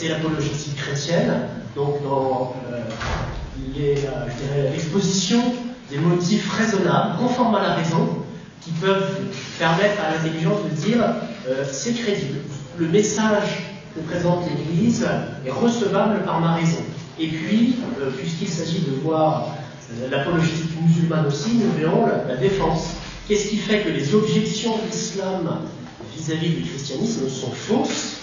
c'est l'apologétique chrétienne, donc dans l'exposition des motifs raisonnables, conformes à la raison, qui peuvent permettre à l'intelligence de dire c'est crédible. Le message que présente l'Église est recevable par ma raison. Et puis, puisqu'il s'agit de voir l'apologétique musulmane aussi, nous verrons la défense. Qu'est-ce qui fait que les objections de l'islam vis-à-vis du christianisme sont fausses?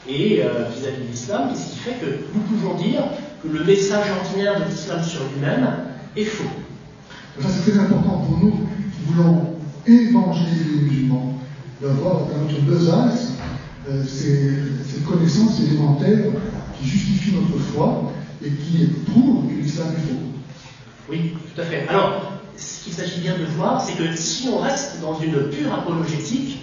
Et vis-à-vis de l'islam, qu'est-ce qui fait que nous pouvons dire que le message ordinaire de l'islam sur lui-même est faux? Ça, c'est très important pour nous qui voulons évangéliser les musulmans, d'avoir dans notre besace ces connaissances élémentaires qui justifient notre foi et qui prouvent que l'islam est faux. Oui, tout à fait. Alors, ce qu'il s'agit bien de voir, c'est que si on reste dans une pure apologétique,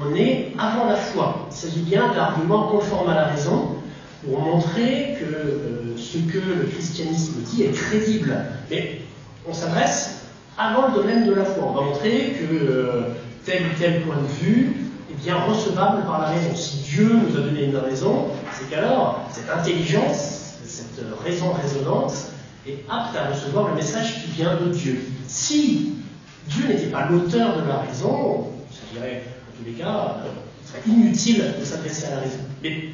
on est avant la foi. Il s'agit bien d'arguments conformes à la raison pour montrer que ce que le christianisme dit est crédible. Mais on s'adresse avant le domaine de la foi. On va montrer que tel ou tel point de vue est bien recevable par la raison. Si Dieu nous a donné une raison, c'est qu'alors cette intelligence, cette raison raisonnante, est apte à recevoir le message qui vient de Dieu. Si Dieu n'était pas l'auteur de la raison, je dirais, en tous les cas, il serait inutile de s'adresser à la raison. Mais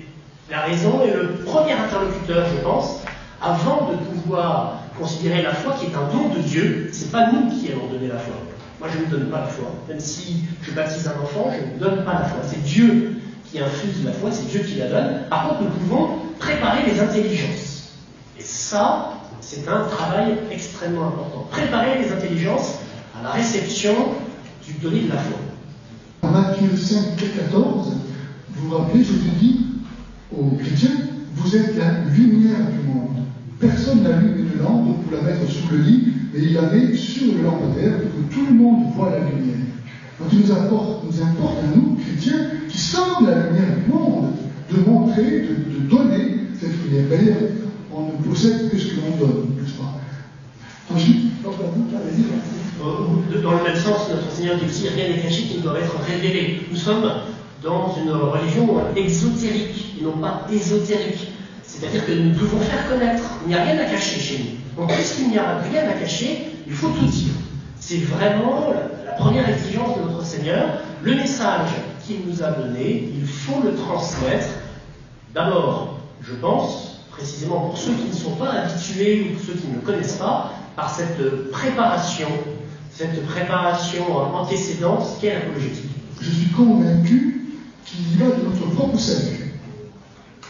la raison est le premier interlocuteur, je pense, avant de pouvoir considérer la foi qui est un don de Dieu. C'est pas nous qui allons donner la foi. Moi, je ne donne pas la foi. Même si je baptise un enfant, je ne donne pas la foi. C'est Dieu qui infuse la foi, c'est Dieu qui la donne. Par contre, nous pouvons préparer les intelligences. Et ça, c'est un travail extrêmement important. Préparer les intelligences à la réception du donné de la foi. En Matthieu 5, 14, vous vous rappelez, Jésus dit aux chrétiens, vous êtes la lumière du monde. Personne n'allume une lampe pour la mettre sous le lit, mais il la met sur le lampadaire pour que tout le monde voit la lumière. Donc il nous importe à nous, chrétiens, qui sommes la lumière du monde, de montrer, de donner cette lumière. D'ailleurs, on ne possède que ce que l'on donne, n'est-ce pas? Ensuite, dans le même sens, notre Seigneur dit aussi rien n'est caché qui doit être révélé. Nous sommes dans une religion exotérique et non pas ésotérique. C'est-à-dire que nous devons faire connaître. Il n'y a rien à cacher chez nous. Donc, puisqu'il n'y a rien à cacher, il faut tout dire. C'est vraiment la première exigence de notre Seigneur. Le message qu'il nous a donné, il faut le transmettre. D'abord, je pense, précisément pour ceux qui ne sont pas habitués ou pour ceux qui ne connaissent pas, par cette préparation antécédente qu'est l'apologétique. Je suis convaincu qu'il y va de notre propre salut.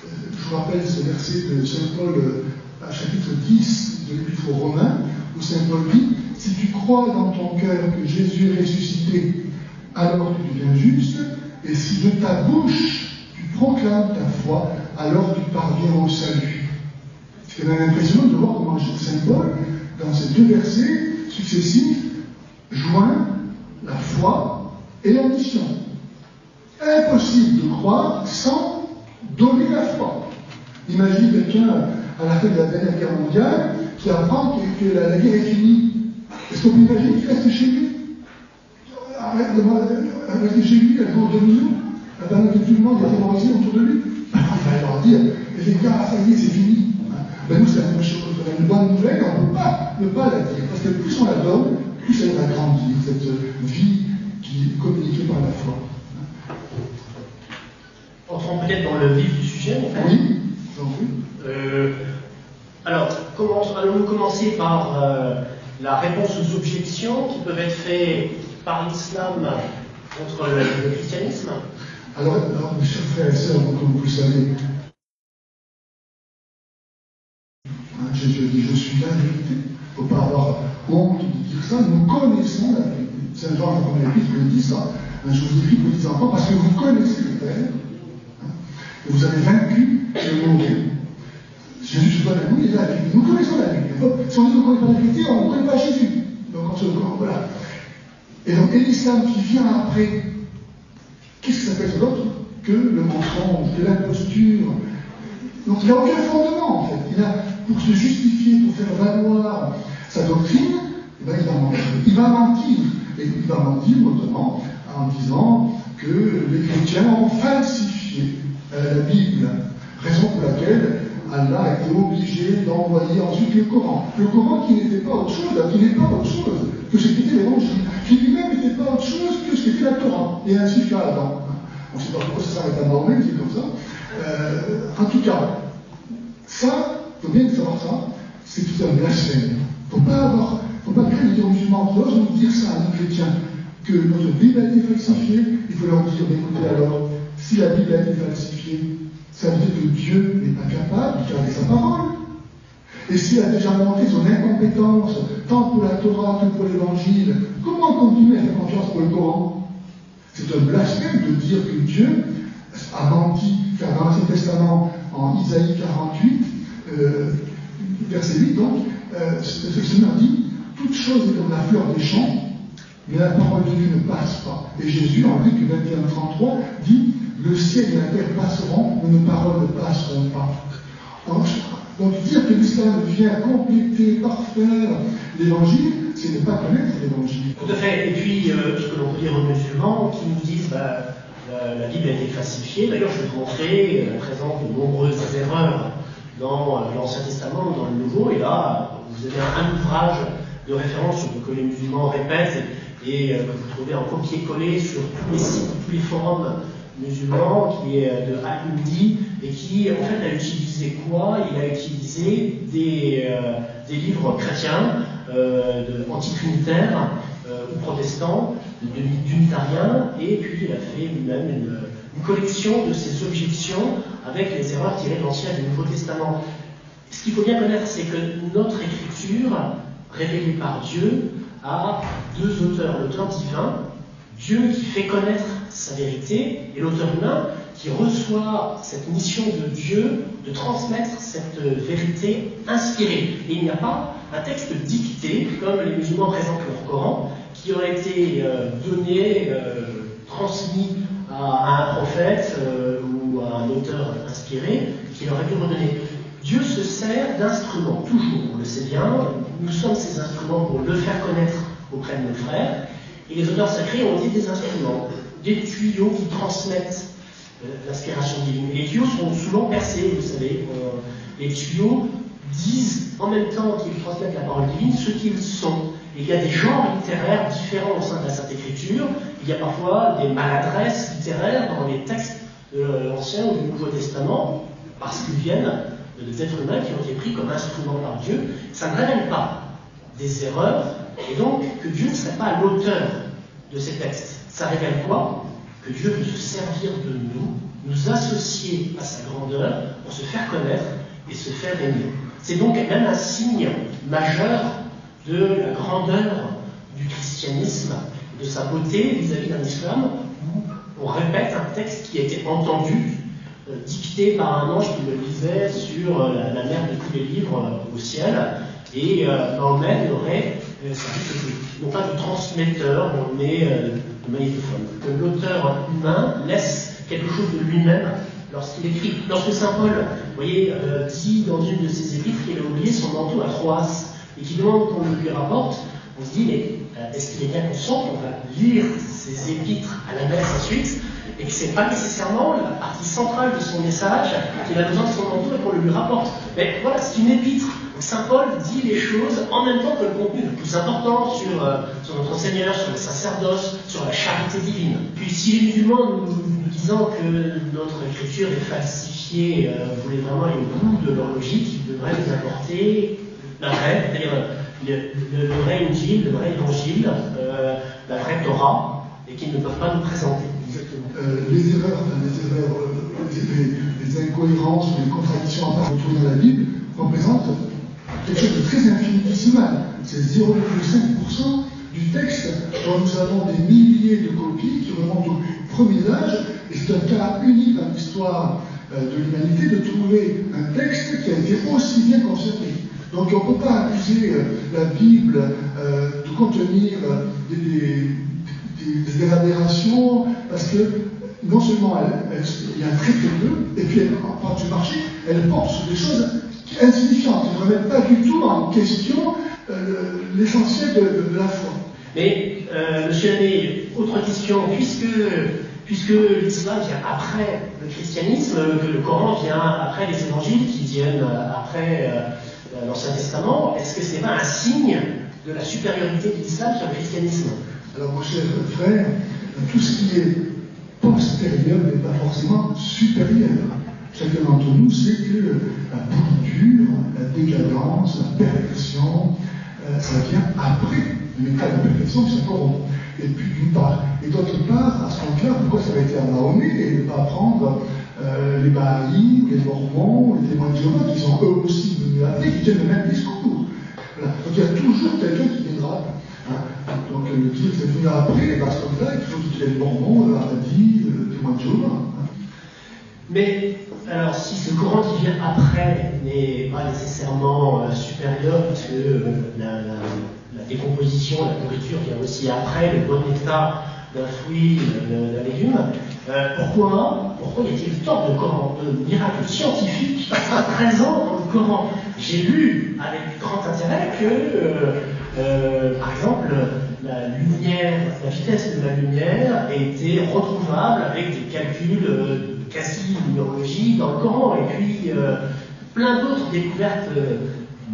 Je vous rappelle ce verset de Saint Paul, chapitre 10 de l'Épître aux Romains, où Saint Paul dit « Si tu crois dans ton cœur que Jésus est ressuscité, alors tu deviens juste, et si de ta bouche tu proclames ta foi, alors tu parviens au salut. » C'est quand même impressionnant de voir comment Saint Paul, dans ces deux versets successifs, joint la foi et la mission. Impossible de croire sans donner la foi. Imaginez quelqu'un à la fin de la dernière guerre mondiale qui apprend que la guerre est finie. Est-ce qu'on peut imaginer qu'il reste chez lui? Arrête de rester chez lui à jour de millions, pendant que tout le monde est terrorisé autour de lui. Il va leur dire, les gars, ça y est, c'est fini. Ben nous, c'est la même chose. Une bonne nouvelle, on ne peut pas ne pas la dire. Parce que plus on la donne, plus elle va grandir, cette vie qui est communiquée par la foi. Entrons peut-être dans le vif du sujet, en fait. Oui. Alors, allons-nous commencer par la réponse aux objections qui peuvent être faites par l'islam contre le christianisme? Alors, mes chers frères et sœurs, comme vous le savez, Jésus dit, je suis la vérité. Il ne faut pas avoir honte de dire ça. Nous connaissons la vérité. Saint Jean, dans la première épître, il dit ça. Je vous écris, vous dites encore, parce que vous connaissez le Père, et vous avez vaincu le monde. Jésus se donne à nous, il est la vérité. Nous connaissons la vérité. Si on dit qu'on ne connaît pas la vérité, on ne connaît pas Jésus. Donc, voilà. Et donc, et l'islam qui vient après, qu'est-ce que ça fait d'autre que le mensonge, que l'imposture? Donc, il n'a aucun fondement, en fait. Pour se justifier, pour faire valoir sa doctrine, eh ben, il va mentir. Il va mentir. Et il va mentir notamment en disant que les chrétiens ont falsifié la Bible. Raison pour laquelle Allah a été obligé d'envoyer ensuite le Coran. Le Coran qui n'était pas autre chose, qui n'est pas autre chose que ce qu'était l'Évangile, qui lui-même n'était pas autre chose que ce qu'était la Torah, et ainsi qu'à Adam. On ne sait pas pourquoi ça s'arrête à Mahomet, c'est comme ça. En tout cas, ça, il faut bien savoir ça, c'est tout un blasphème. Il ne faut pas créer aux musulmans qui osent nous dire ça à nous chrétiens, que notre Bible a été falsifiée. Il faut leur dire, écoutez alors, si la Bible a été falsifiée, ça veut dire que Dieu n'est pas capable de garder sa parole. Et s'il a déjà montré son incompétence, tant pour la Torah que pour l'Évangile, comment continuer à faire confiance pour le Coran? C'est un blasphème de dire que Dieu a menti, car dans l'Ancien Testament, en Isaïe 48, verset 8, donc, le Seigneur dit, toute chose est comme la fleur des champs, mais la parole de Dieu ne passe pas. Et Jésus, en Luc 21, 33, dit, le ciel et la terre passeront, mais nos paroles ne passeront pas. Donc dire que l'islam vient compléter, parfaire l'évangile, ce n'est pas connaître l'évangile. Tout à fait. Et puis, ce que l'on peut dire aux musulmans qui nous disent la Bible a été falsifiée. D'ailleurs, je vais vous montrer, elle présente de nombreuses erreurs dans l'Ancien Testament ou dans le Nouveau. Et là, vous avez un ouvrage de référence que les musulmans répètent et que vous trouvez en copier-coller sur tous les sites, tous les forums musulman qui est de Al-Umdi et qui en fait a utilisé quoi? Il a utilisé des livres chrétiens, anti-trinitaires ou protestants, d'unitariens, et puis il a fait lui-même une collection de ses objections avec les erreurs tirées de l'Ancien et du Nouveau Testament. Ce qu'il faut bien connaître, c'est que notre écriture, révélée par Dieu, a deux auteurs, l'auteur divin, Dieu qui fait connaître sa vérité, et l'auteur humain qui reçoit cette mission de Dieu de transmettre cette vérité inspirée. Et il n'y a pas un texte dicté, comme les musulmans présentent leur Coran, qui aurait été donné, transmis à un prophète ou à un auteur inspiré, qui leur a été redonné. Dieu se sert d'instruments, toujours, on le sait bien, nous sommes ces instruments pour le faire connaître auprès de nos frères, et les auteurs sacrés ont été des instruments, des tuyaux qui transmettent l'inspiration divine. Les tuyaux sont souvent percés, vous savez. Les tuyaux disent en même temps qu'ils transmettent la parole divine ce qu'ils sont. Et il y a des genres littéraires différents au sein de la Sainte Écriture. Il y a parfois des maladresses littéraires dans les textes de l'Ancien ou du Nouveau Testament, parce qu'ils viennent des êtres humains qui ont été pris comme instruments par Dieu. Ça ne révèle pas des erreurs, et donc que Dieu ne serait pas l'auteur de ces textes. Ça révèle quoi? Que Dieu veut se servir de nous, nous associer à sa grandeur pour se faire connaître et se faire aimer. C'est donc même un signe majeur de la grandeur du christianisme, de sa beauté vis-à-vis d'un islam où on répète un texte qui a été entendu, dicté par un ange qui le lisait sur la mer de tous les livres au ciel, et Mahomet aurait servi non pas de transmetteur, mais de magnétophone. Que l'auteur humain laisse quelque chose de lui-même lorsqu'il écrit. Lorsque Saint Paul, vous voyez, dit dans une de ses épîtres qu'il a oublié son manteau à Troas et qu'il demande qu'on le lui rapporte, on se dit, mais est-ce qu'il est bien conscient qu'on va lire ses épîtres à la messe ensuite et que ce n'est pas nécessairement la partie centrale de son message qu'il a besoin de son manteau et qu'on le lui rapporte? Mais voilà, c'est une épître. Saint Paul dit les choses en même temps que le contenu le plus important sur notre Seigneur, sur le sacerdoce, sur la charité divine. Puis si les musulmans nous disant que notre écriture est falsifiée voulaient vraiment aller au bout de leur logique, ils devraient nous apporter la vraie, c'est-à-dire le vrai Injil, le vrai Évangile, la vraie Torah, et qu'ils ne peuvent pas nous présenter. Les erreurs, les incohérences, les contradictions à part retrouvées dans la Bible représentent quelque chose de très infinitésimal. C'est 0,5% du texte dont nous avons des milliers de copies qui remontent au premier âge, et c'est un cas unique dans l'histoire de l'humanité de trouver un texte qui a été aussi bien conservé. Donc on ne peut pas accuser la Bible de contenir des aberrations, parce que non seulement il y a très peu, et puis en part du marché, elle porte sur des choses insignifiantes, qui ne remettent pas du tout en question l'essentiel de la foi. Mais, monsieur Abbé, autre question, puisque puisque l'islam vient après le christianisme, que le Coran vient après les évangiles qui viennent après l'Ancien Testament, est-ce que ce n'est pas un signe de la supériorité de l'islam sur le christianisme? Alors, mon cher frère, tout ce qui est postérieur n'est pas forcément supérieur. Chacun d'entre nous sait que la pourriture, la décadence, la perversion, ça vient après l'état de perfection qui se corrompt. Et puis d'une part. Et d'autre part, à ce moment-là, pourquoi ça va été à Mahomet et ne pas prendre les Bahaïs, les Mormons, les témoins de Jéhovah, qui sont eux aussi venus après, qui tiennent le même discours. Voilà. Donc il y a toujours quelqu'un qui viendra. Hein. Donc le qui est venu après, et à ce moment-là, il faut qu'il y ait les Mormons, le Haredi, le témoin de Jéhovah. Hein. Mais alors, si ce courant qui vient après n'est pas nécessairement supérieur, puisque la décomposition, la pourriture vient aussi après, le bon état d'un fruit, d'un légume, pourquoi y a-t-il tant de miracles scientifiques présents dans le Coran? J'ai lu avec grand intérêt que, par exemple, la vitesse de la lumière était retrouvable avec des calculs quasi-numérologiques dans le Coran, et puis plein d'autres découvertes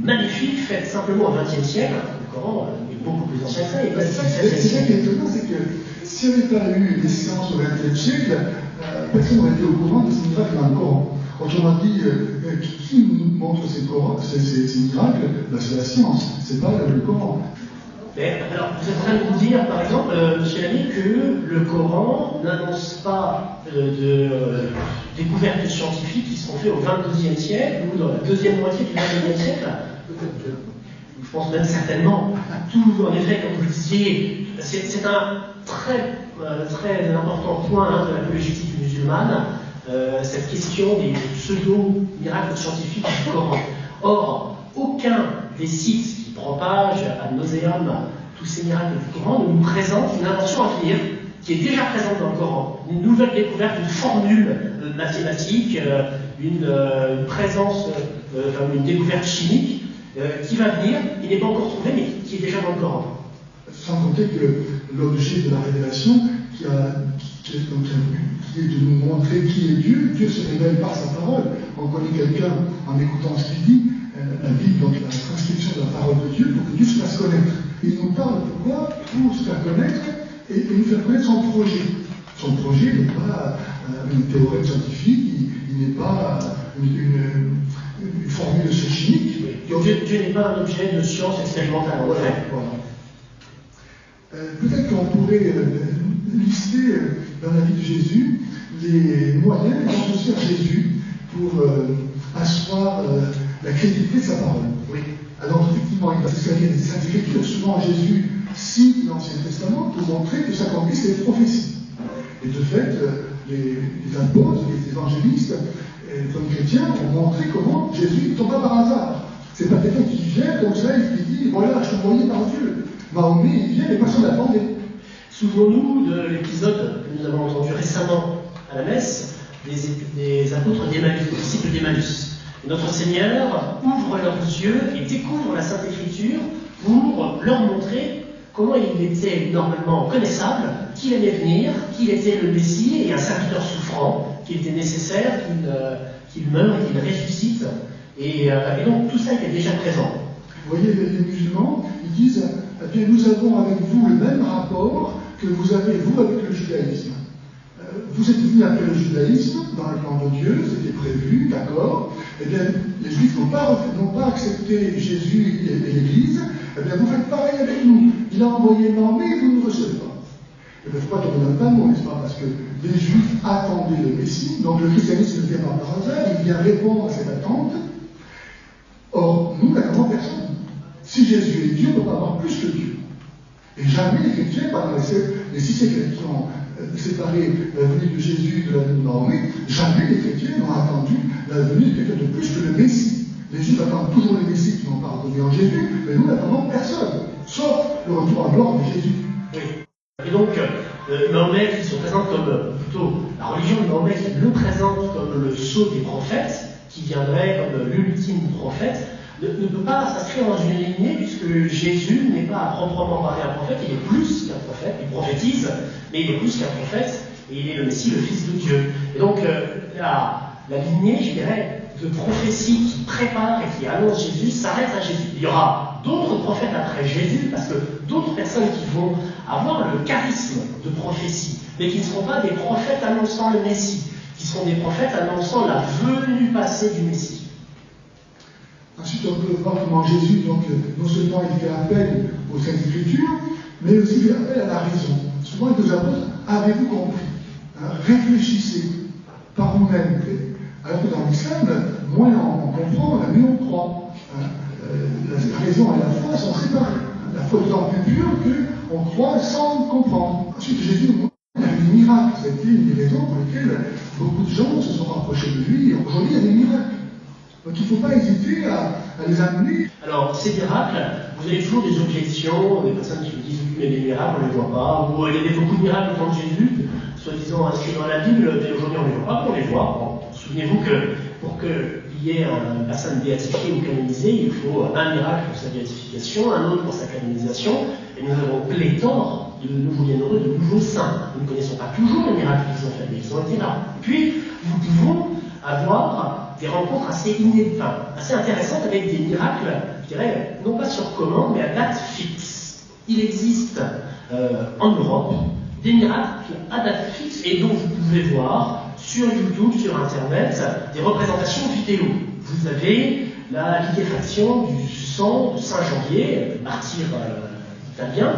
magnifiques faites simplement au XXe siècle. Le Coran est beaucoup plus ancien que ça. C'est ça qui est étonnant, c'est que s'il n'y avait pas eu des sciences au XXe siècle, personne n'aurait été au courant de ces miracles dans le Coran. Autrement dit, qui nous montre ces miracles? C'est la science, c'est pas le Coran. Mais, alors, vous êtes en train de nous dire, par exemple, monsieur l'ami, que le Coran n'annonce pas de découvertes scientifiques qui seront faites au XXIe siècle ou dans la deuxième moitié du XXIe siècle? Je pense même certainement. Tout, en effet, comme vous le disiez, c'est un très important point de l'apologétique musulmane, cette question des pseudo-miracles scientifiques du Coran. Or, aucun des sites qui propagent ad nauseam tous ces miracles du Coran ne nous présente une invention à venir qui est déjà présente dans le Coran, une nouvelle découverte, une formule mathématique, une présence, une découverte chimique qui va venir, qui n'est pas encore trouvée, mais qui est déjà dans le Coran. Sans compter que l'objet de la révélation, qui est de nous montrer qui est Dieu, Dieu se révèle par sa parole. On connaît quelqu'un en écoutant ce qu'il dit, la Bible, donc la transcription de la parole de Dieu, pour que Dieu se fasse connaître. Il nous parle pourquoi? Pour se faire connaître et nous faire connaître son projet. Son projet n'est pas une théorie scientifique, il n'est pas une formule chimique. Dieu n'est pas un objet de science expérimentale. Voilà. Peut-être qu'on pourrait lister dans la vie de Jésus les moyens dont se sert Jésus pour asseoir la crédibilité de sa parole. Oui. Alors effectivement, il va se servir des Saintes Écritures. Souvent Jésus cite l'Ancien Testament pour montrer que s'accomplissent les prophéties. Et de fait, les apôtres, les évangélistes, les premiers chrétiens ont montré comment Jésus ne tombe pas par hasard. C'est pas quelqu'un qui vient comme ça et qui dit voilà, je suis envoyé par Dieu. Mahomet, il vient et personne n'attendait. Souvenons-nous de l'épisode que nous avons entendu récemment à la messe des apôtres d'Emmaüs, des disciples d'Emmaüs. Notre Seigneur ouvre leurs yeux et découvre la Sainte Écriture pour leur montrer comment il était normalement connaissable, qu'il allait venir, qu'il était le Messie et un serviteur souffrant, qu'il était nécessaire qu'il meure et qu'il ressuscite. Et donc tout ça était déjà présent. Vous voyez, les musulmans, ils disent eh bien, nous avons avec vous le même rapport que vous avez, vous, avec le judaïsme. Vous êtes venus après le judaïsme, dans le plan de Dieu, c'était prévu, d'accord. Eh bien, les Juifs n'ont pas accepté Jésus et l'Église. Eh bien, vous faites pareil avec nous. Il a envoyé Mahomet et vous ne recevez pas. Eh bien, pourquoi on ne donne pas le mot, n'est-ce pas? Parce que les Juifs attendaient le Messie, donc le christianisme ne vient pas par hasard, il vient répondre à cette attente. Or, nous n'avons personne. Si Jésus est Dieu, on ne peut pas avoir plus que Dieu. Et jamais les chrétiens, pendant les 6 siècles qui ont séparé la venue de Jésus de la venue de Mahomet, jamais les chrétiens n'ont attendu la venue de quelqu'un de plus que le Messie. Les Juifs attendent toujours le Messie qui n'ont pas reconnu en Jésus, mais nous n'attendons personne, sauf le retour en gloire de Jésus. Oui. Et donc, Mahomet qui se présente comme, plutôt, la religion de Mahomet qui le présente comme le sceau des prophètes, qui viendrait comme l'ultime prophète, ne peut pas s'inscrire dans une lignée puisque Jésus n'est pas à proprement parler un prophète, il est plus qu'un prophète, il prophétise, mais il est plus qu'un prophète, et il est le Messie, le Fils de Dieu. Et donc, la lignée, je dirais, de prophétie qui prépare et qui annonce Jésus s'arrête à Jésus. Il y aura d'autres prophètes après Jésus, parce que d'autres personnes qui vont avoir le charisme de prophétie, mais qui ne seront pas des prophètes annonçant le Messie, qui seront des prophètes annonçant la venue passée du Messie. Ensuite, on peut voir comment Jésus, donc, non seulement il fait appel aux Saintes Écritures, mais aussi il fait appel à la raison. Souvent, il nous apôtres, avez-vous compris, réfléchissez par vous-même. Alors que dans l'islam, moins on comprend, mieux on croit. La raison et la foi sont séparées. La foi est d'autant plus pure qu'on croit sans comprendre. Ensuite, Jésus il y a eu des miracles. Ça a été une des raisons pour lesquelles beaucoup de gens se sont rapprochés de lui. Aujourd'hui, il y a des miracles. Donc il ne faut pas hésiter à les amener. Alors, ces miracles, vous avez toujours des objections, des personnes qui vous disent mais les miracles, on ne les voit pas, ou il y avait beaucoup de miracles au temps de Jésus, soi-disant inscrits dans la Bible, mais aujourd'hui on ne les voit pas, on les voit. Bon, souvenez-vous que pour qu'il y ait une personne béatifiée ou canonisée, il faut un miracle pour sa béatification, un autre pour sa canonisation, et nous avons pléthore de nouveaux bienheureux, de nouveaux saints. Nous ne connaissons pas toujours les miracles qu'ils ont fait, mais ils ont été là. Puis, nous pouvons avoir des rencontres assez intéressantes avec des miracles, je dirais, non pas sur commande, mais à date fixe. Il existe en Europe des miracles à date fixe et dont vous pouvez voir sur YouTube, sur Internet, des représentations vidéo. Vous avez la liquéfaction du sang de Saint-Jean, martyr italien,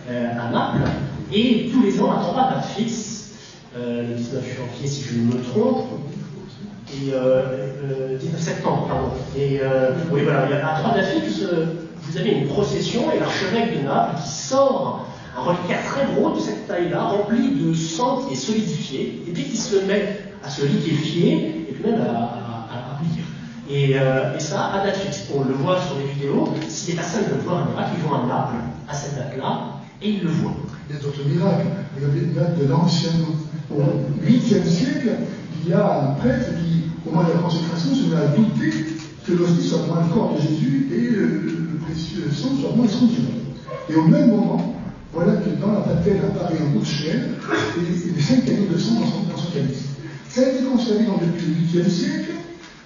à Naples, et tous les ans à 3 dates fixes, le 19 janvier si je ne me trompe, et 19 septembre, pardon. Et oui, voilà, à 3 dates fixes, vous avez une procession et l'archevêque de Naples qui sort un reliquat très gros de cette taille-là, rempli de sang qui est solidifié, et puis qui se met à se liquéfier, et puis même à bouillir. Et ça, à date fixe, on le voit sur les vidéos, si les personnes veulent voir un miracle, ils vont à Naples, à cette date-là, et ils le voient. Il y a d'autres miracles. Il y a des miracles de l'Ancien. Au 8e siècle, il y a un prêtre qui, au moment de la consécration, se met à douter que l'hostie soit moins le corps de Jésus et le précieux sang soit moins son Dieu. Et au même moment, voilà que dans la patelle apparaît un bout de chair et les 5 canaux de sang dans son calice. Ça a été conservé depuis le 8e siècle.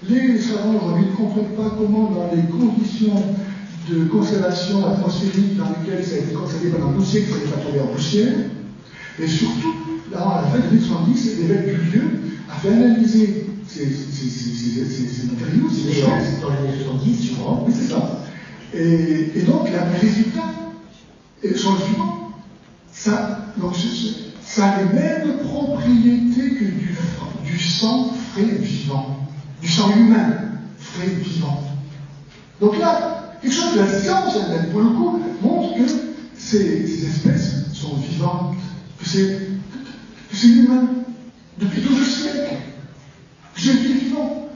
Les savants aujourd'hui ne comprennent pas comment, dans les conditions de conservation atmosphérique dans lesquelles ça a été conservé pendant 12 siècles, ça n'est pas tombé en poussière. Et surtout, là, à la fin de 1970, l'évêque du lieu a fait analyser ces matériaux, ces choses. Dans les années 70, je crois. Oui, c'est ça. Et donc, les résultats sont le suivant. Ça a les mêmes propriétés que du sang frais vivant, du sang humain frais vivant. Donc là, quelque chose de la science, pour le coup, montre que ces espèces sont vivantes, que c'est humain, depuis 12 siècles. Jésus est vivant.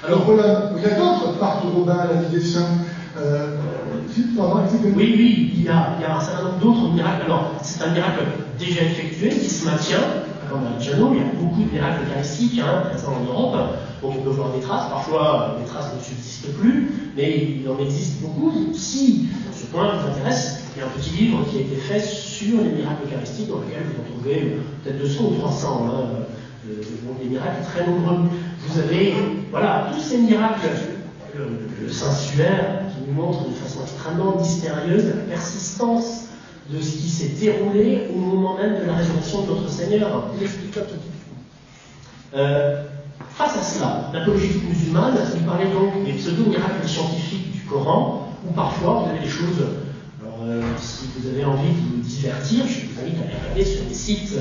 Alors voilà, il y a d'autres parts de Robin, la vie des saints. Oui, il y a un certain nombre d'autres miracles. Alors, c'est un miracle déjà effectué qui se maintient. Comme à Giano, il y a beaucoup de miracles eucharistiques présents en Europe, dont on peut voir des traces. Parfois, les traces ne subsistent plus, mais il en existe beaucoup. Si ce point vous intéresse, il y a un petit livre qui a été fait sur les miracles eucharistiques, dans lequel vous en trouvez peut-être 200 ou 300. Des miracles très nombreux. Vous avez, voilà, tous ces miracles, le Saint-Suaire qui nous montre de façon extrêmement mystérieuse la persistance de ce qui s'est déroulé au moment même de la résurrection de notre Seigneur. Il explique ça tout de suite. Face à cela, l'apologétique musulmane nous parlait donc des pseudo-miracles scientifiques du Coran, où parfois vous avez des choses. Alors, si vous avez envie de vous divertir, je vous invite à aller regarder sur les sites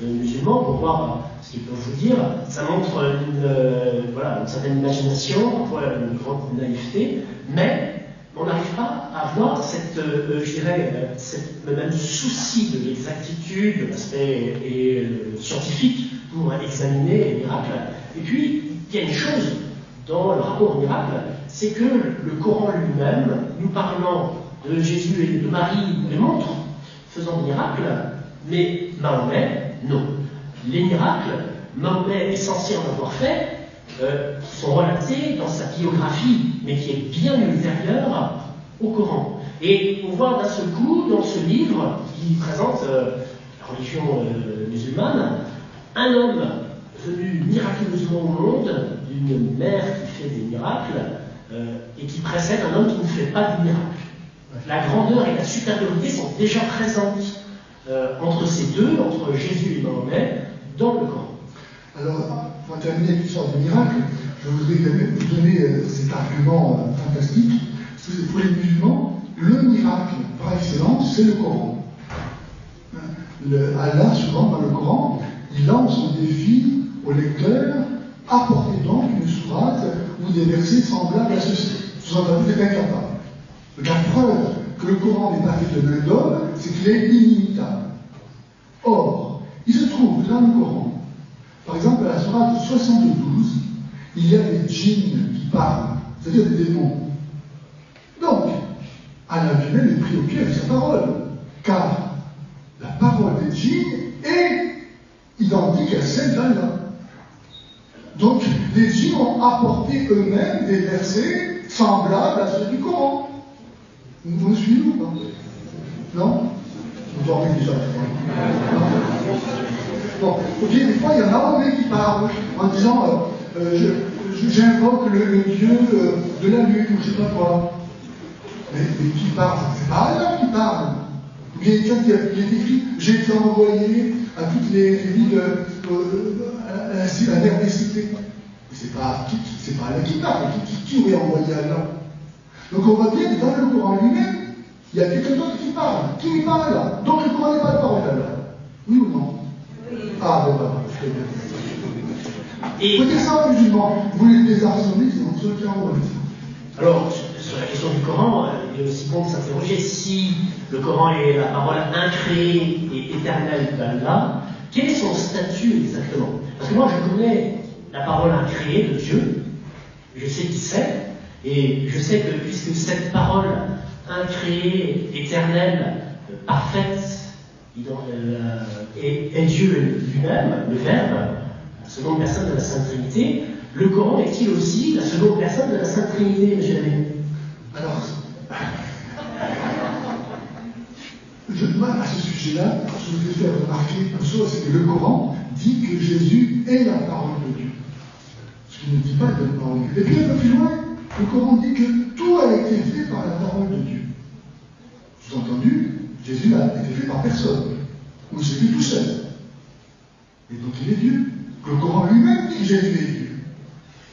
musulmans pour voir ce qu'ils peuvent vous dire. Ça montre une certaine imagination, parfois une grande naïveté, mais on n'arrive pas à avoir le même souci de l'exactitude, de l'aspect scientifique pour examiner les miracles. Et puis, il y a une chose dans le rapport au miracle, c'est que le Coran lui-même, nous parlant de Jésus et de Marie, nous les montre faisant des miracles, mais Mahomet, non. Les miracles, Mahomet est censé en avoir fait, qui sont relatés dans sa biographie, mais qui est bien ultérieure au Coran. Et on voit d'un seul coup, dans ce livre, qui présente religion musulmane, un homme venu miraculeusement au monde, d'une mère qui fait des miracles, et qui précède un homme qui ne fait pas de miracles. La grandeur et la supériorité sont déjà présentes entre ces deux, entre Jésus et Mahomet, dans le Coran. Alors, pour terminer avec l'histoire des miracles, je voudrais vous donner cet argument fantastique. Parce que pour les musulmans, le miracle par excellence, c'est le Coran. Allah, souvent dans le Coran, il lance un défi au lecteur: apportez donc une sourate ou des versets semblables à ceci. Sous-entendu, c'est incapable. La preuve que le Coran n'est pas fait de main d'homme, c'est qu'il est inimitable. Or, il se trouve que dans le Coran, par exemple, à la sourate 72, il y a des djinns qui parlent, c'est-à-dire des démons. Donc, Allah lui-même est pris au pied avec sa parole, car la parole des djinns est identique à celle d'Allah. Donc, les djinns ont apporté eux-mêmes des versets semblables à ceux du Coran. Vous me suivez ou pas? Non? Vous dormez déjà, je crois. Bon, ok, des fois, il y en a qui parlent en disant j'invoque le dieu de la lune, ou je ne sais pas quoi. Mais qui parle? C'est pas Allah qui parle. Il est écrit: j'ai été envoyé à toutes les villes, à la dernière cité. C'est pas Allah qui parle. Qui aurait envoyé Allah? Donc on voit bien que dans le Coran lui-même, il y a quelqu'un d'autre qui parle. Qui n'est pas Allah? Donc le Coran n'est pas la parole d'Allah. Oui ou non? Oui. Ah, ben voilà, je fais bien. Et faut dire ça aux musulmans. Vous les désarçonnez, c'est ceux qui en ont. Alors, sur la question du Coran, il est aussi bon de s'interroger si le Coran est la parole incréée et éternelle d'Allah, quel est son statut exactement? Parce que moi, je connais la parole incréée de Dieu, je sais qui c'est, et je sais que puisque cette parole incréée, éternelle, parfaite, est Dieu lui-même, le Verbe, la seconde personne de la Sainte Trinité, le Coran est-il aussi la seconde personne de la Sainte Trinité, M. Labbé? Alors, à ce sujet-là, je voudrais faire remarquer une chose, c'est que le Coran dit que Jésus est la parole de Dieu. Ce qu'il ne dit pas de la parole de Dieu. Et puis un peu plus loin, le Coran dit que tout a été fait par la parole de Dieu. Sous-entendu, Jésus n'a été fait par personne. Ou c'est lui tout seul. Et donc il est Dieu. Le Coran lui-même dit que Jésus est Dieu.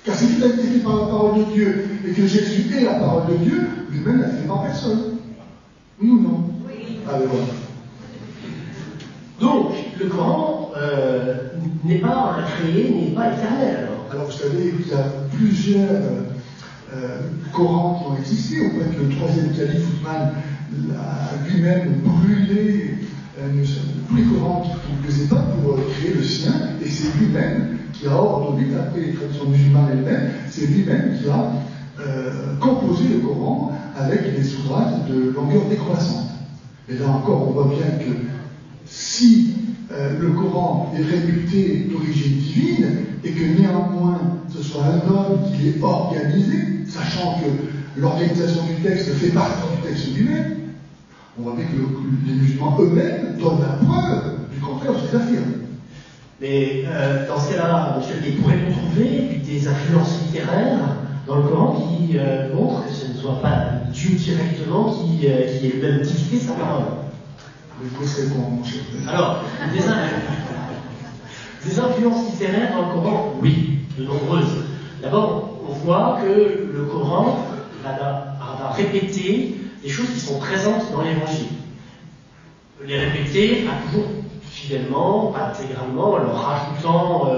Car si tout a été fait par la parole de Dieu et que Jésus est la parole de Dieu, lui-même n'a été fait par personne. Oui ou non? Oui. Ah ben voilà. Donc, le Coran n'est pas incréé, n'est pas éternel. Alors vous savez, il y a plusieurs Corans qui ont existé. On voit que le troisième calife Othman a lui-même brûlé tous les Corans qui ne lui plaisaient pas pour créer le sien, et c'est lui-même qui a ordonné, d'après les traditions musulmanes elles-mêmes, c'est lui-même qui a composé le Coran avec des sourates de longueur décroissante. Et là encore, on voit bien que si le Coran est réputé d'origine divine, et que néanmoins ce soit un homme qui l'ait organisé, sachant que l'organisation du texte fait partie du texte lui-même, on voit bien que les musulmans eux-mêmes donnent la preuve du contraire de ce qu'ils affirment. Mais dans ce cas-là, monsieur, pourrait-on trouver des influences littéraires dans le Coran qui montrent que ce ne soit pas Dieu directement qui ait lui-même dicté sa parole? Je vous sais comment, mon cher. Alors, des influences littéraires dans le Coran, oui, de nombreuses. D'abord, on voit que le Coran va répéter des choses qui sont présentes dans l'Évangile. Les répéter, pas toujours fidèlement, pas intégralement, en leur rajoutant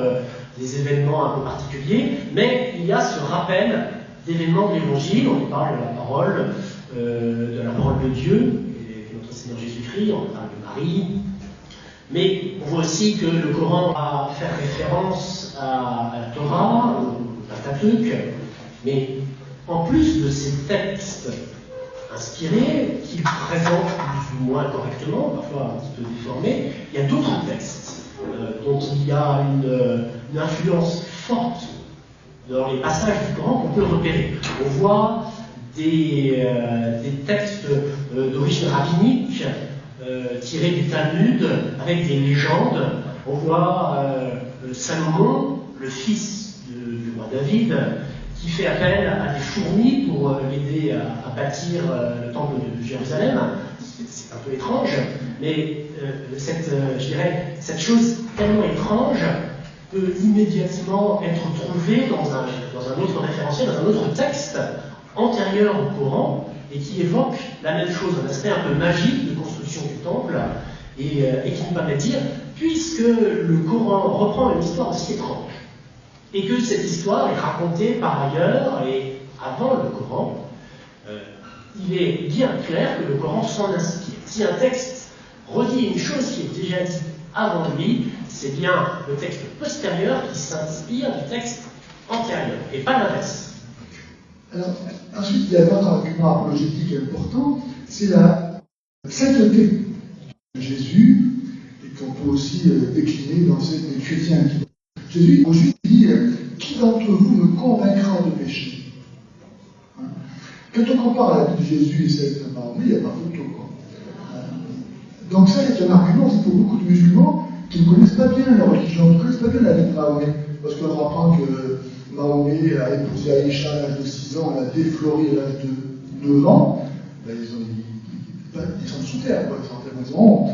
des événements un peu particuliers, mais il y a ce rappel d'événements de l'Évangile. On parle de la parole de Dieu, et de notre Seigneur Jésus-Christ, on parle de Marie. Mais on voit aussi que le Coran va faire référence à la Torah, au Pentateuque, mais en plus de ces textes inspirés, qu'il présente plus ou moins correctement, parfois un petit peu déformés, il y a d'autres textes dont il y a une influence forte dans les passages du Coran qu'on peut repérer. On voit des textes d'origine rabbinique tirés du Talmud, avec des légendes. On voit Salomon, le fils du roi David, qui fait appel à des fourmis pour l'aider à bâtir le temple de Jérusalem. C'est un peu étrange, mais je dirais, cette chose tellement étrange peut immédiatement être trouvée dans un autre référentiel, dans un autre texte antérieur au Coran, et qui évoque la même chose, un aspect un peu magique de construction du temple, et qui nous permet de dire, puisque le Coran reprend une histoire aussi étrange, et que cette histoire est racontée par ailleurs et avant le Coran, il est bien clair que le Coran s'en inspire. Si un texte redit une chose qui est déjà dite avant lui, c'est bien le texte postérieur qui s'inspire du texte antérieur, et pas l'inverse. Alors, ensuite, il y a un autre argument apologétique important, c'est la sainteté de Jésus, et qu'on peut aussi décliner dans les chrétiens. Jésus, au juste, dit qui d'entre vous me convaincra de péché? Quand on compare la vie de Jésus et celle de Mahomet, il n'y a pas photo. Donc ça, c'est un argument aussi pour beaucoup de musulmans qui ne connaissent pas bien la religion, qui ne connaissent pas bien la vie de Mahomet. Parce qu'on apprend que Mahomet a épousé Aïcha à l'âge de 6 ans, elle a défloré à l'âge de 9 ans. Ben, ils sont sous terre, quoi. Ils ont honte.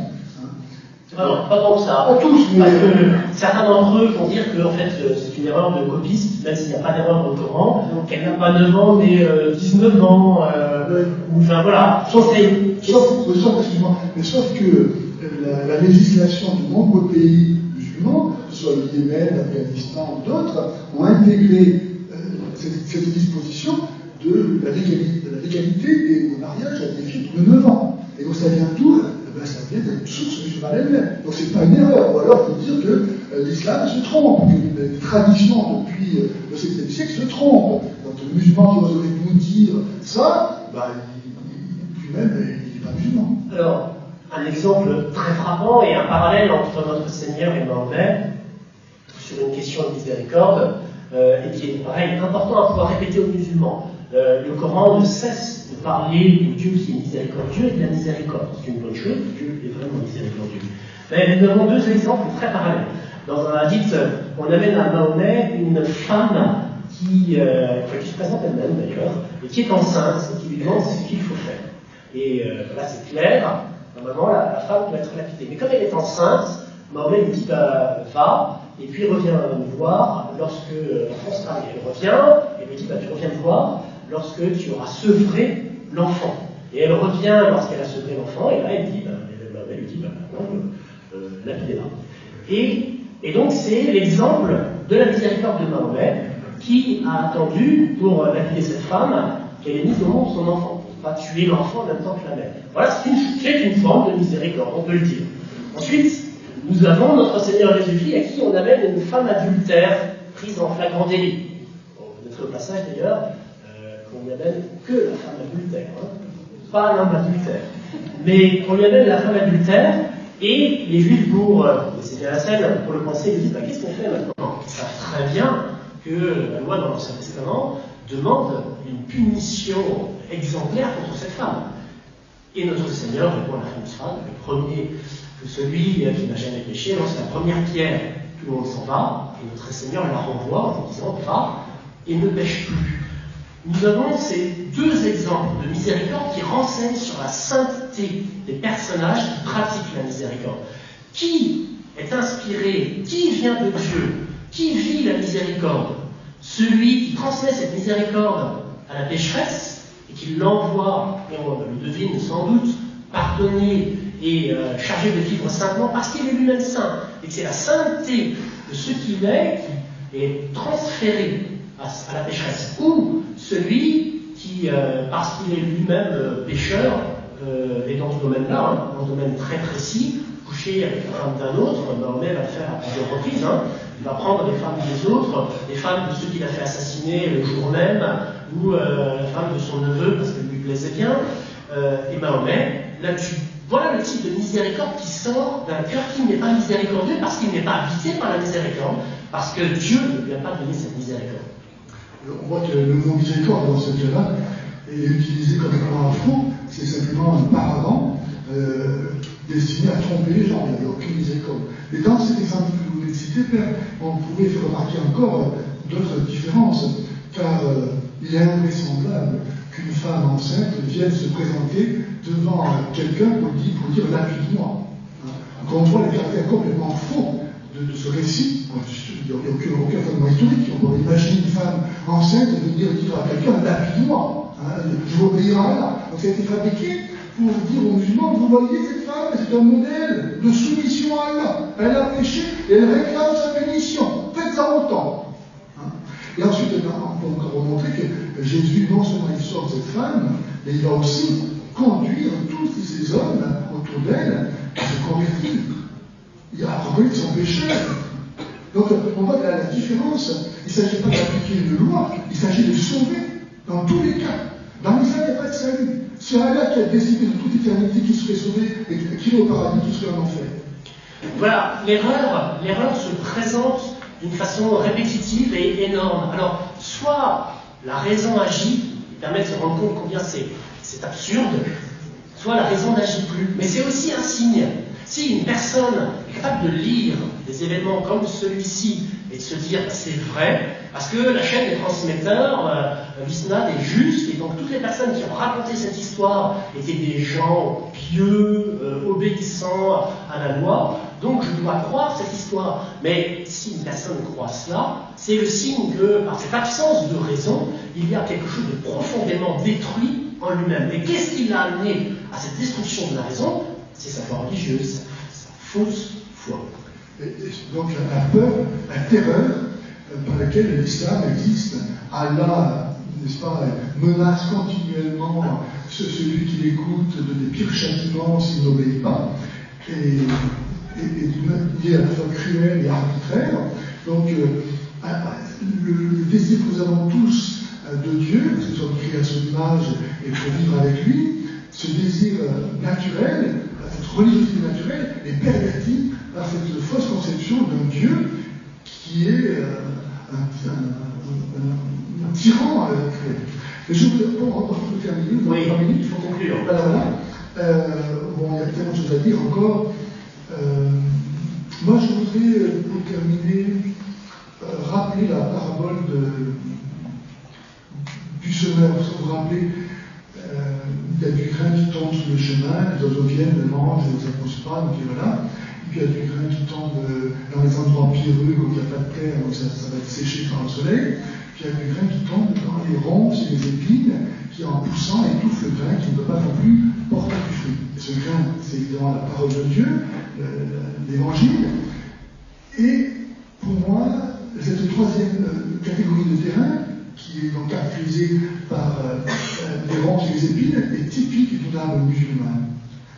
Alors, pas tant que ça. Pas tous, mais... Parce que certains d'entre eux vont dire que en fait, c'est une erreur de copiste, même s'il n'y a pas d'erreur dans le Coran. Donc, elle n'a pas 9 ans, mais 19 ans. Enfin, voilà. Sauf que la législation de nombreux pays musulmans, que ce soit le Yémen, l'Afghanistan ou d'autres, ont intégré cette disposition de la légalité des mariages à des filles de 9 ans. Et donc ça vient d'où? Ça vient d'une source musulmane elle-même. Donc c'est pas une erreur. Ou alors il faut dire que l'islam se trompe, que les traditions depuis le 7e siècle se trompent. Donc le musulman qui oserait nous dire ça, lui-même, il n'est pas musulman. Alors, un exemple très frappant et un parallèle entre notre Seigneur et Mahomet sur une question de miséricorde, et qui est pareil, important à pouvoir répéter aux musulmans. Le Coran ne cesse de parler de Dieu qui est miséricordieux et de la miséricorde. C'est une bonne chose, Dieu est vraiment miséricordieux. Mais nous avons deux exemples très parallèles. Dans un hadith, on amène à Mahomet une femme qui se présente elle-même d'ailleurs, et qui est enceinte, et qui lui demande ce qu'il faut faire. Et là c'est clair, normalement la femme doit être lapidée. Mais comme elle est enceinte, Mahomet lui dit va, et puis reviens me voir lorsque l'enfant sera arrivé. Elle revient, et lui dit tu reviens me voir lorsque tu auras sevré l'enfant. Et elle revient lorsqu'elle a sevré l'enfant, et là elle dit, Mahomet lui dit lapidez-la. Et donc c'est l'exemple de la miséricorde de Mahomet qui a attendu pour lapider cette femme qu'elle ait mis au monde son enfant. Pas tuer l'enfant en même temps que la mère. Voilà, c'est une forme de miséricorde, on peut le dire. Ensuite, nous avons notre Seigneur Jésus-Christ à qui on amène une femme adultère prise en flagrant délit. Vous noterez au passage d'ailleurs qu'on lui amène que la femme adultère, pas l'homme adultère. Mais on lui amène la femme adultère et les Juifs, pour c'était la scène, pour le penser, ils disent qu'est-ce qu'on fait maintenant? Ils savent très bien que la loi dans l'Ancien Testament demande une punition exemplaire contre cette femme. Et notre Seigneur répond à la femme d'Israël, le premier, que celui qui n'a jamais péché, lance la première pierre, tout le monde s'en va, et notre Seigneur la renvoie en disant va et ne pêche plus. Nous avons ces deux exemples de miséricorde qui renseignent sur la sainteté des personnages qui pratiquent la miséricorde. Qui est inspiré, qui vient de Dieu, qui vit la miséricorde? Celui qui transmet cette miséricorde à la pécheresse et qui l'envoie, et on le devine sans doute, pardonné et chargé de vivre saintement parce qu'il est lui-même saint. Et que c'est la sainteté de ce qu'il est qui est transférée à la pécheresse. Ou celui qui, parce qu'il est lui-même pécheur, et dans ce domaine-là, dans un domaine très précis, coucher avec la femme d'un autre, Mahomet va le faire à plusieurs reprises, il va prendre les femmes des autres, les femmes de ceux qu'il a fait assassiner le jour même, ou la femme de son neveu parce qu'elle lui plaisait bien, et Mahomet la tue. Voilà le type de miséricorde qui sort d'un cœur qui n'est pas miséricordieux parce qu'il n'est pas habité par la miséricorde, parce que Dieu ne lui a pas donné cette miséricorde. On voit que le mot miséricorde dans ce cas-là est utilisé comme un faux, c'est simplement un paravent destinée à tromper les gens, il n'y avait aucune miséricorde. Mais dans cet exemple que vous venez de citer, Père, on pouvait faire remarquer encore d'autres différences, car il est invraisemblable qu'une femme enceinte vienne se présenter devant quelqu'un pour dire lapide-moi. Quand on voit le caractère complètement faux de ce récit, il n'y a aucun fondement historique. On pourrait imaginer une femme enceinte venir dire à quelqu'un lapide-moi, je vais obéir à Allah. Donc ça a été fabriqué pour dire aux musulmans, vous voyez cette femme, c'est un modèle de soumission à Allah. Elle a péché et elle réclame sa pénition. Faites-en autant. Et ensuite, on peut encore montrer que Jésus, non seulement il sauve cette femme, mais il va aussi conduire tous ces hommes autour d'elle à se convertir. Il a reconnu son péché. Donc, on voit la différence. Il ne s'agit pas d'appliquer une loi, il s'agit de sauver dans tous les cas. Dans l'islam, il n'y a pas de salut. C'est Allah qui a décidé de toute éternité qui serait sauvé et qui est au paradis, qui serait en enfer. Voilà, l'erreur se présente d'une façon répétitive et énorme. Alors, soit la raison agit, qui permet de se rendre compte combien c'est absurde, soit la raison n'agit plus. Mais c'est aussi un signe. Si une personne est capable de lire des événements comme celui-ci et de se dire c'est vrai, parce que la chaîne des transmetteurs, l'isnad est juste, et donc toutes les personnes qui ont raconté cette histoire étaient des gens pieux, obéissants à la loi, donc je dois croire cette histoire. Mais si une personne croit cela, c'est le signe que, par cette absence de raison, il y a quelque chose de profondément détruit en lui-même. Et qu'est-ce qui l'a amené à cette destruction de la raison? C'est sa foi religieuse, sa fausse foi. Et donc la peur, la terreur par laquelle l'islam existe, Allah, n'est-ce pas, menace continuellement celui qui l'écoute de des pires châtiments s'il n'obéit pas, et il est à la fois cruel et arbitraire. Donc le désir que nous avons tous de Dieu, parce que nous sommes créés à son image et pour vivre avec lui, ce désir naturel, cette religiosité naturelle est pervertie par cette fausse conception d'un Dieu qui est un tyran cruel. Mais je voudrais pour terminer, oui, il faut conclure. Voilà. Bon, il y a tellement de choses à dire encore. Moi, je voudrais, pour terminer, rappeler la parabole du semeur. Vous vous rappelez, il y a du grain qui tombe sur le chemin, les oiseaux viennent, le mangent, ça ne pousse pas, donc voilà. Et puis il y a du grain qui tombe dans les endroits pierreux, où il n'y a pas de terre, donc ça va être séché par le soleil. Puis il y a du grain qui tombe dans les ronces et les épines, qui en poussant étouffent le grain, qui ne peut pas non plus porter du fruit. Et ce grain, c'est évidemment la parole de Dieu, l'évangile. Et pour moi, cette troisième catégorie de terrain, qui est donc caractérisée par les ronces et les épines, est typique d'une âme musulmane.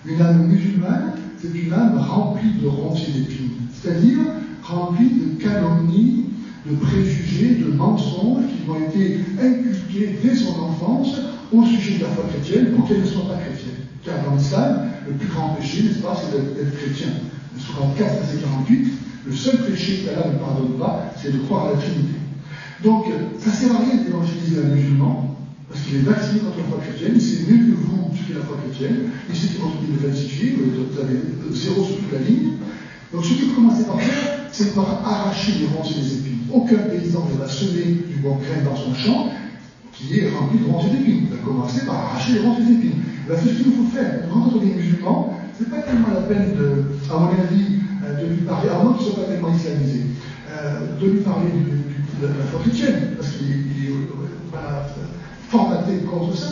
Une âme musulmane, c'est une âme remplie de ronces et d'épines, c'est-à-dire remplie de calomnies, de préjugés, de mensonges qui ont été inculqués dès son enfance au sujet de la foi chrétienne pour qu'elle ne soit pas chrétienne. Car dans l'islam, le plus grand péché, n'est-ce pas, c'est d'être chrétien. Le Sourate 4, verset 48, le seul péché qu'Allah ne pardonne pas, c'est de croire à la Trinité. Donc, ça ne sert à rien d'évangéliser un musulman, parce qu'il est vacciné contre la foi chrétienne, il sait mieux que vous ce qu'est la foi chrétienne, il sait qu'il faut le falsifier, vous avez zéro sur toute la ligne. Donc, ce qu'il faut commencer par faire, c'est par arracher les ronces et les épines. Aucun paysan ne va semer du bon grain dans son champ qui est rempli de ronces et d'épines. Il va commencer par arracher les ronces et les épines. C'est ce qu'il nous faut faire. Quand on est musulman, ce n'est pas tellement la peine, à mon avis, de lui parler, à moins qu'il ne soit pas tellement islamisé, de lui parler de la foi chrétienne, parce qu'il est formaté contre ça,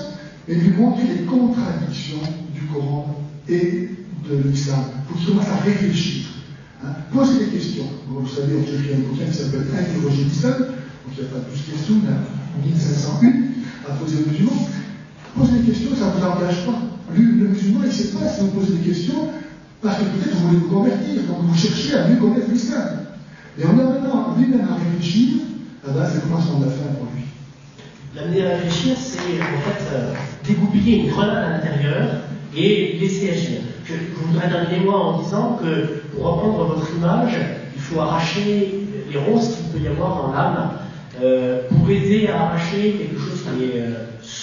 mais lui montrer les contradictions du Coran et de l'islam, pour qu'il commence à réfléchir. Posez des questions. Vous savez, j'ai écrit un bouquin qui s'appelle Interroger l'islam, donc il n'y a pas plus de questions, il y a 1501 à poser aux musulmans. Posez des questions, ça ne vous engage pas. Le musulman, il ne sait pas si vous posez des questions, parce que peut-être vous voulez vous convertir, donc vous cherchez à mieux connaître l'islam. Et on a maintenant lui-même à réfléchir, là, c'est le commencement de la fin pour lui. L'amener à réfléchir, c'est en fait dégoupiller une grenade à l'intérieur et laisser agir. Je voudrais terminer moi en disant que, pour reprendre votre image, il faut arracher les ronces qu'il peut y avoir dans l'âme pour aider à arracher quelque chose qui est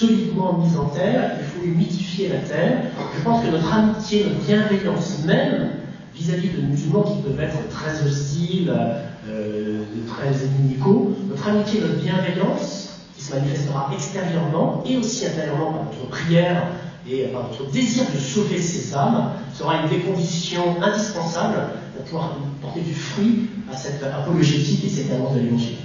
solidement mise en terre, il faut humidifier la terre. Je pense que notre amitié, notre bienveillance même, vis-à-vis de musulmans qui peuvent être très hostiles, très inamicaux, notre amitié, notre bienveillance, qui se manifestera extérieurement et aussi intérieurement par notre prière et par notre désir de sauver ces âmes, sera une des conditions indispensables pour pouvoir porter du fruit à cette apologétique et cette annonce de l'Évangile.